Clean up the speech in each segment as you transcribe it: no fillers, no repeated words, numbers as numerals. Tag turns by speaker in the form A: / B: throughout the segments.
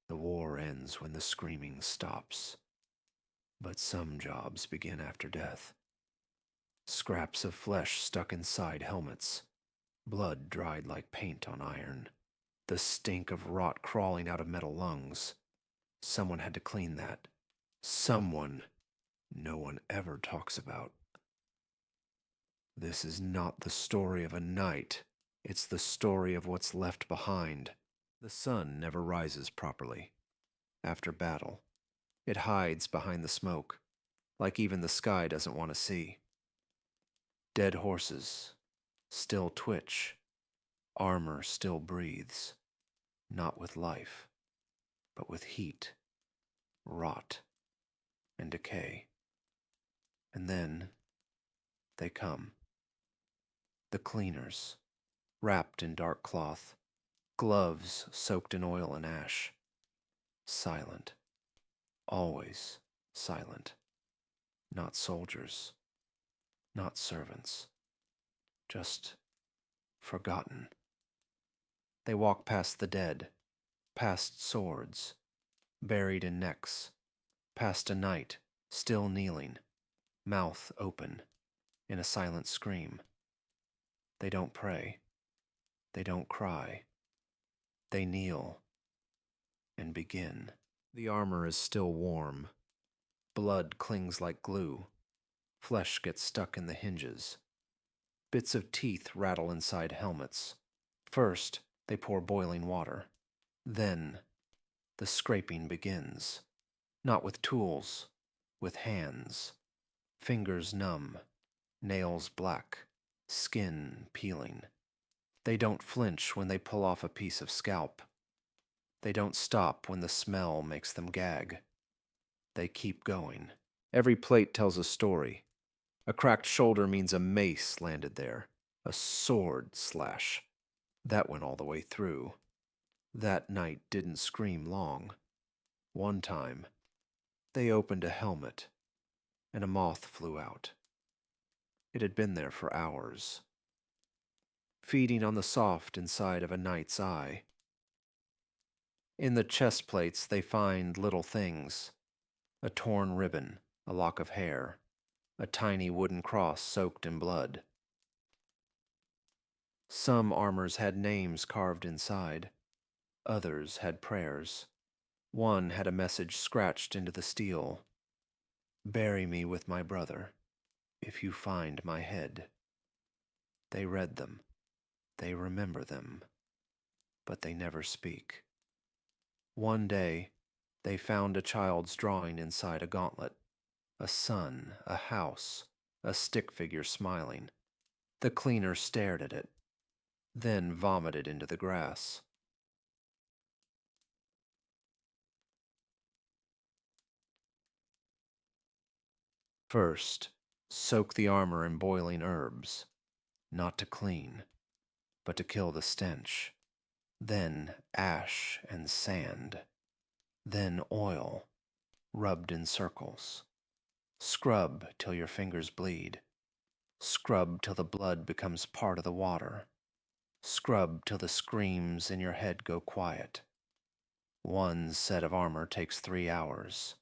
A: The war ends when the screaming stops. But some jobs begin after death. Scraps of flesh stuck inside helmets, blood dried like paint on iron, the stink of rot crawling out of metal lungs. Someone had to clean that. Someone no one ever talks about. This is not the story of a night. It's the story of what's left behind. The sun never rises properly. After battle, it hides behind the smoke, like even the sky doesn't want to see. Dead horses still twitch. Armor still breathes, not with life, but with heat, rot, and decay. And then they come. The cleaners, wrapped in dark cloth, gloves soaked in oil and ash. Silent. Always silent. Not soldiers. Not servants. Just forgotten. They walk past the dead, past swords, buried in necks, past a knight still kneeling, mouth open, in a silent scream. They don't pray. They don't cry. They kneel and begin. The armor is still warm. Blood clings like glue. Flesh gets stuck in the hinges. Bits of teeth rattle inside helmets. First, they pour boiling water. Then, the scraping begins. Not with tools, with hands. Fingers numb, nails black, skin peeling. They don't flinch when they pull off a piece of scalp. They don't stop when the smell makes them gag. They keep going. Every plate tells a story. A cracked shoulder means a mace landed there. A sword slash. That went all the way through. That night didn't scream long. One time, they opened a helmet, and a moth flew out. It had been there for hours, feeding on the soft inside of a knight's eye. In the chest plates they find little things. A torn ribbon, a lock of hair, a tiny wooden cross soaked in blood. Some armors had names carved inside. Others had prayers. One had a message scratched into the steel. "Bury me with my brother, if you find my head." They read them. They remember them. But they never speak. One day, they found a child's drawing inside a gauntlet. A sun, a house, a stick figure smiling. The cleaner stared at it, then vomited into the grass. First, soak the armor in boiling herbs, not to clean, but to kill the stench. Then ash and sand. Then oil, rubbed in circles. Scrub till your fingers bleed. Scrub till the blood becomes part of the water. Scrub till the screams in your head go quiet. One set of armor takes 3 hours.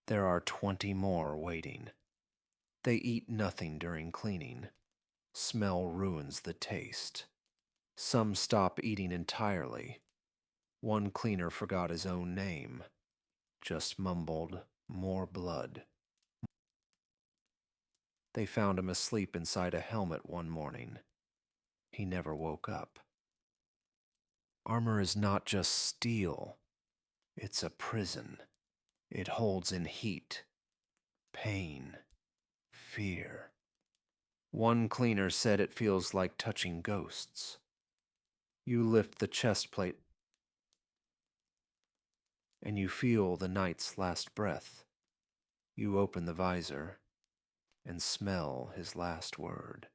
A: There are 20 more waiting. They eat nothing during cleaning. Smell ruins the taste. Some stop eating entirely. One cleaner forgot his own name, just mumbled, "More blood." They found him asleep inside a helmet one morning. He never woke up. Armor is not just steel. It's a prison. It holds in heat, pain, fear. One cleaner said it feels like touching ghosts. You lift the chest plate and you feel the night's last breath. You open the visor and smell his last word.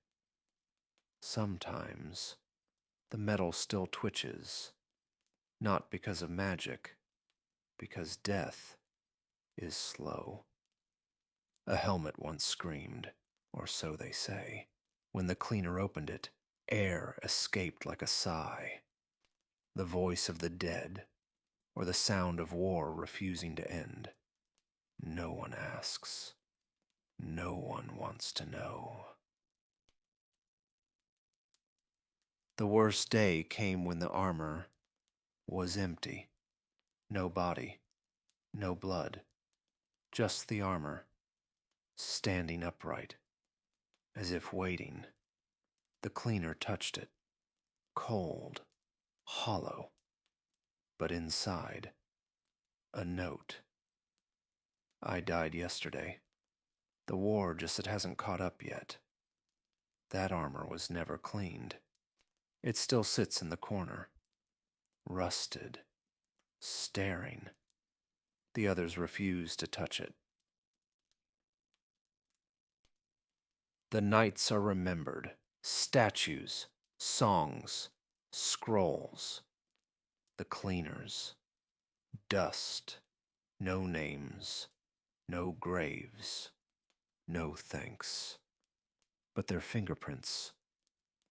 A: Sometimes the metal still twitches, not because of magic, because death is slow. A helmet once screamed, or so they say. When the cleaner opened it, air escaped like a sigh. The voice of the dead, or the sound of war refusing to end. No one asks. No one wants to know. The worst day came when the armor was empty. No body, no blood, just the armor, standing upright, as if waiting. The cleaner touched it, cold, hollow, but inside, a note. I died yesterday. The war just it hasn't caught up yet. That armor was never cleaned. It still sits in the corner, rusted, staring. The others refuse to touch it. The nights are remembered. Statues, songs, scrolls. The cleaners. Dust. No names. No graves. No thanks. But their fingerprints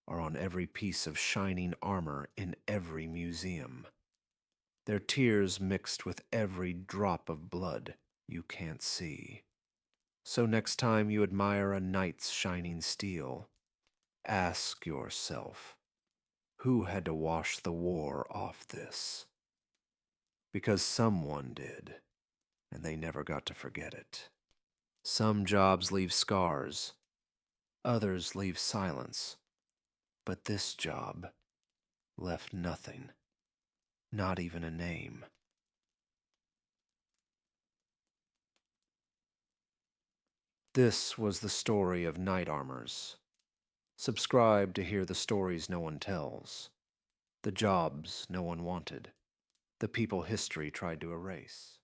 A: are on every piece of shining armor in every museum. Their tears mixed with every drop of blood you can't see. So next time you admire a knight's shining steel, ask yourself, who had to wash the war off this? Because someone did, and they never got to forget it. Some jobs leave scars, others leave silence, but this job left nothing, not even a name. This was the story of knight armors. Subscribe to hear the stories no one tells, the jobs no one wanted, the people history tried to erase.